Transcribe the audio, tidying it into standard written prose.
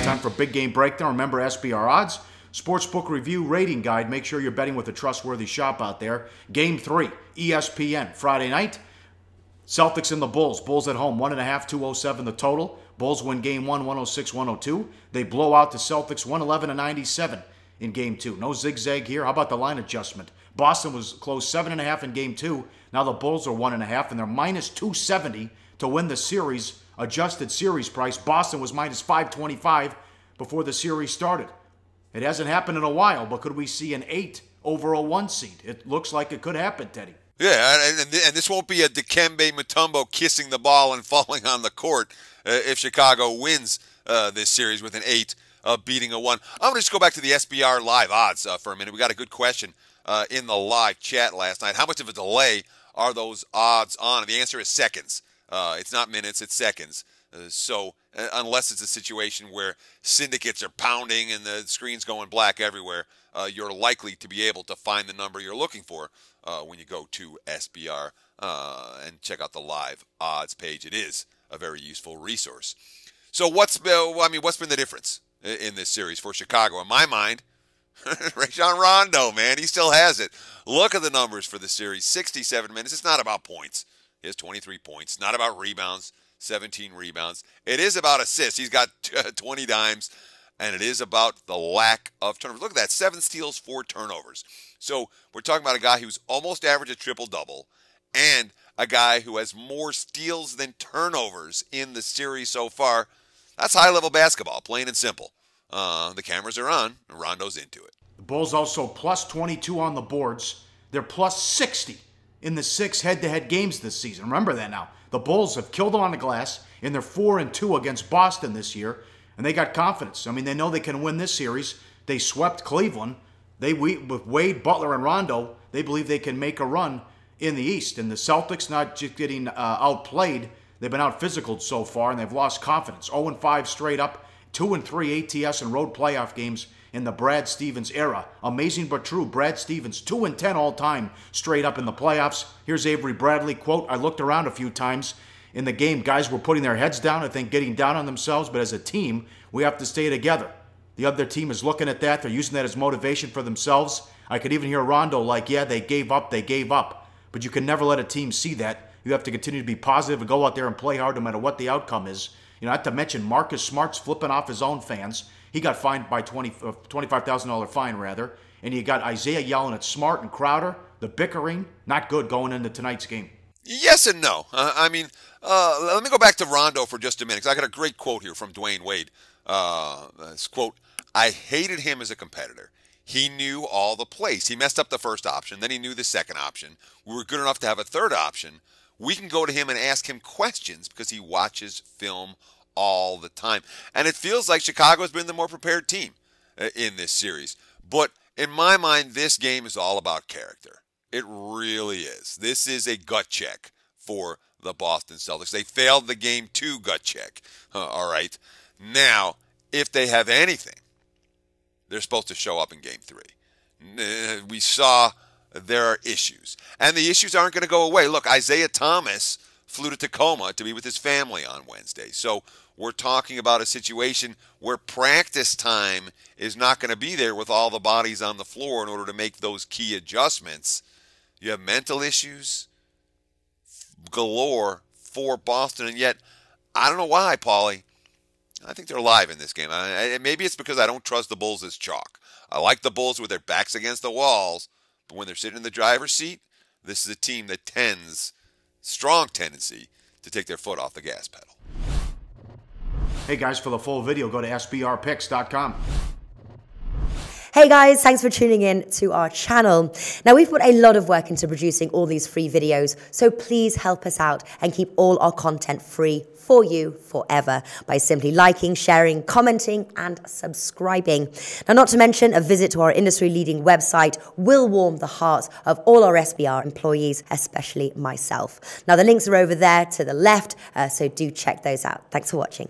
time for Big Game Breakdown. Remember SBR Odds, Sportsbook Review, Rating Guide. Make sure you're betting with a trustworthy shop out there. Game 3, ESPN, Friday night. Celtics and the Bulls. Bulls at home, 1.5, 207 the total. Bulls win Game 1, 106-102. They blow out the Celtics, 111-97 in Game 2. No zigzag here. How about the line adjustment? Boston was closed 7.5 in Game 2. Now the Bulls are 1.5, and they're minus 270 to win the series. Adjusted series price. Boston was minus 525 before the series started. It hasn't happened in a while, but could we see an 8 over a 1 seed? It looks like it could happen, Teddy. Yeah, and this won't be a Dikembe Mutombo kissing the ball and falling on the court if Chicago wins this series with an 8 beating a 1. I'm going to just go back to the SBR live odds for a minute. We got a good question in the live chat last night. How much of a delay are those odds on? And the answer is seconds. It's not minutes, it's seconds. So unless it's a situation where syndicates are pounding and the screen's going black everywhere, you're likely to be able to find the number you're looking for when you go to SBR and check out the live odds page. It is a very useful resource. So what's been the difference in this series for Chicago? In my mind, Rajon Rondo, man, he still has it. Look at the numbers for the series. 67 minutes. It's not about points. He has 23 points. Not about rebounds. 17 rebounds. It is about assists. He's got 20 dimes, and it is about the lack of turnovers. Look at that, 7 steals, 4 turnovers. So we're talking about a guy who's almost averaged a triple-double and a guy who has more steals than turnovers in the series so far. That's high-level basketball, plain and simple. The cameras are on, and Rondo's into it. The Bulls also plus 22 on the boards. They're plus 60 in the 6 head-to-head games this season. Remember that now. The Bulls have killed them on the glass, and they're 4-2 against Boston this year, and they got confidence. I mean, they know they can win this series. They swept Cleveland. With Wade, Butler, and Rondo, they believe they can make a run in the East. And the Celtics not just getting outplayed, they've been out-physicaled so far, and they've lost confidence. 0-5 straight up, 2-3 ATS and road playoff games in the Brad Stevens era. Amazing but true. Brad Stevens, 2-10 all time straight up in the playoffs. Here's Avery Bradley, quote, "I looked around a few times in the game. Guys were putting their heads down, I think getting down on themselves, but as a team, we have to stay together." The other team is looking at that. They're using that as motivation for themselves. I could even hear Rondo like, yeah, they gave up. But you can never let a team see that. You have to continue to be positive and go out there and play hard no matter what the outcome is. You know, not to mention Marcus Smart's flipping off his own fans. He got fined by $25,000 fine, rather. And you got Isaiah yelling at Smart and Crowder. The bickering, not good going into tonight's game. Yes and no. Let me go back to Rondo for just a minute, because I got a great quote here from Dwayne Wade. This quote, "I hated him as a competitor. He knew all the plays. He messed up the first option, then he knew the second option. We were good enough to have a third option. We can go to him and ask him questions because he watches film all the time." And it feels like Chicago's been the more prepared team in this series. But in my mind, this game is all about character. It really is. This is a gut check for the Boston Celtics. They failed the Game 2 gut check. All right. Now, if they have anything, they're supposed to show up in Game 3. We saw there are issues. And the issues aren't going to go away. Look, Isaiah Thomas flew to Tacoma to be with his family on Wednesday. So we're talking about a situation where practice time is not going to be there with all the bodies on the floor in order to make those key adjustments. You have mental issues galore for Boston, and yet I don't know why, Pauly. I think they're alive in this game. Maybe it's because I don't trust the Bulls as chalk. I like the Bulls with their backs against the walls, but when they're sitting in the driver's seat, this is a team that strong tendency to take their foot off the gas pedal. Hey guys, for the full video, go to sbrpicks.com. Hey guys, thanks for tuning in to our channel. Now, we've put a lot of work into producing all these free videos, so please help us out and keep all our content free for you forever by simply liking, sharing, commenting, and subscribing. Now, not to mention, a visit to our industry-leading website will warm the hearts of all our SBR employees, especially myself. Now, the links are over there to the left, so do check those out. Thanks for watching.